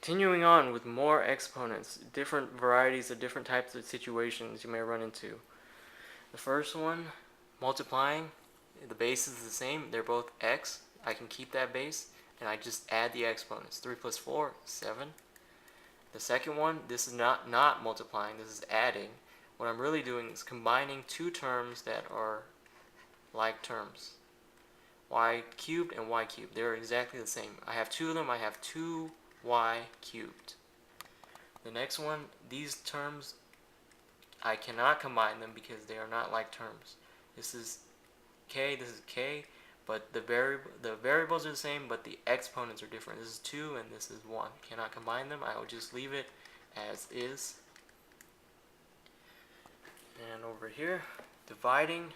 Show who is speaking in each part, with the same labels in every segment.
Speaker 1: Continuing on with more exponents, different varieties of different types of situations you may run into. The first one, multiplying, the base is the same, they're both x. I can keep that base, and I just add the exponents. 3 plus 4, 7. The second one, this is not multiplying, this is adding. What I'm really doing is combining two terms that are like terms. Y cubed and y cubed, they're exactly the same. I have two of them, I have 2y cubed. The next one, these terms, I cannot combine them because they are not like terms. This is k, this is k, but the variables are the same, but the exponents are different. This is 2 and this is 1. Cannot combine them. I will just leave it as is. And over here, dividing,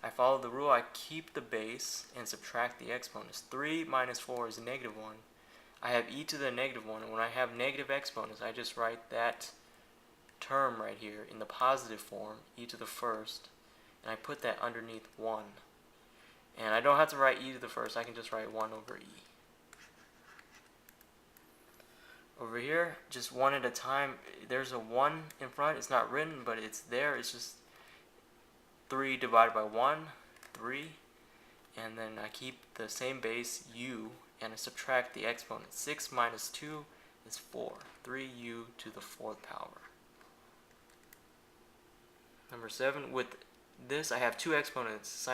Speaker 1: I follow the rule. I keep the base and subtract the exponents. 3 minus 4 is negative 1. I have e to the negative 1, and when I have negative exponents, I just write that term right here in the positive form, e to the first, and I put that underneath 1. And I don't have to write e to the first, I can just write 1 over e. Over here, just one at a time, there's a 1 in front, it's not written, but it's there, it's just 3 divided by 1, 3, and then I keep the same base, u, and I subtract the exponent. 6 minus 2 is 4, 3u to the 4th power. Number 7, with this I have two exponents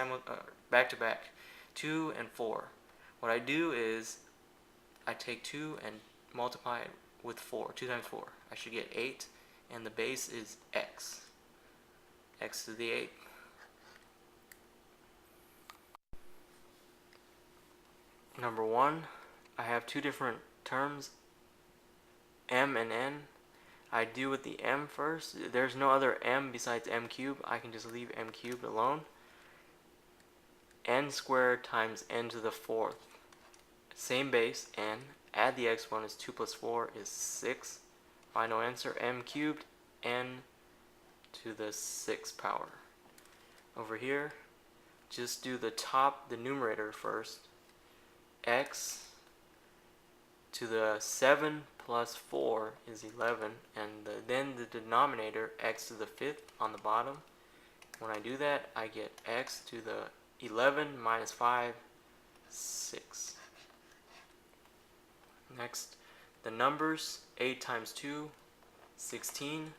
Speaker 1: back to back, 2 and 4. What I do is I take 2 and multiply it with 4, 2 times 4. I should get 8, and the base is x, x to the 8th. Number 1, I have two different terms, m and n. I deal with the m first. There's no other m besides m cubed. I can just leave m cubed alone. N squared times n to the 4th. Same base, n. Add the exponents. 2 plus 4 is 6. Final answer, m cubed, n to the 6th power. Over here, just do the numerator first. X to the 7 plus 4 is 11, and then the denominator, x to the 5th on the bottom. When I do that, I get x to the 11 minus 5, 6. Next, the numbers, 8 times 2, 16.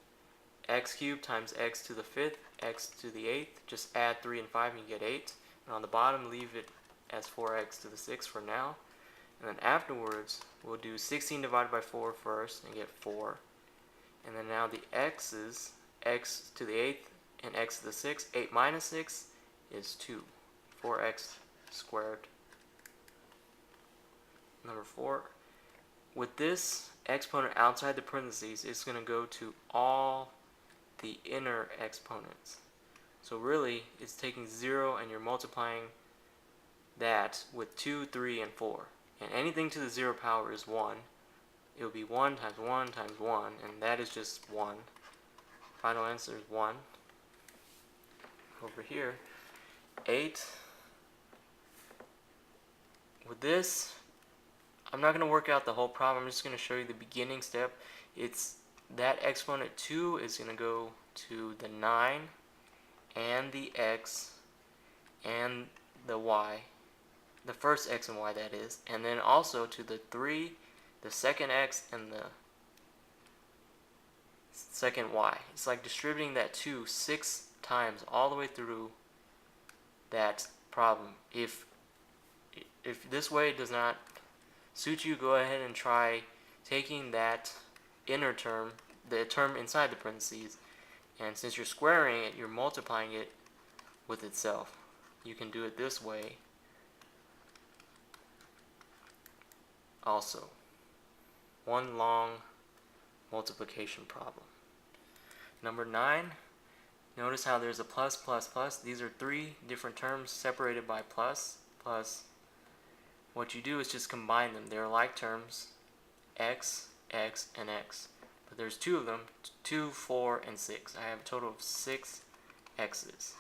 Speaker 1: X cubed times x to the 5th, x to the 8th. Just add 3 and 5 and you get 8. And on the bottom, leave it as 4x to the 6th for now. And then afterwards, we'll do 16 divided by 4 first and get 4. And then now the x's, x to the 8th and x to the 6th. 8 minus 6 is 2. 4x squared. Number 4. With this exponent outside the parentheses, it's going to go to all the inner exponents. So really, it's taking 0 and you're multiplying that with 2, 3, and 4. And anything to the 0 power is 1. It will be 1 times 1 times 1, and that is just 1. Final answer is 1. Over here, 8. With this, I'm not going to work out the whole problem. I'm just going to show you the beginning step. It's that exponent 2 is going to go to the 9 and the x and the y. The first x and y, that is, and then also to the 3, the second x, and the second y. It's like distributing that 2 6 times all the way through that problem. If this way does not suit you, go ahead and try taking that inner term, the term inside the parentheses, and since you're squaring it, you're multiplying it with itself. You can do it this way also. One long multiplication problem. Number 9, notice how there's a plus, plus, plus. These are 3 different terms separated by plus, plus. What you do is just combine them. They're like terms, x, x, and x. But there's 2 of them, 2, 4, and 6. I have a total of 6 x's.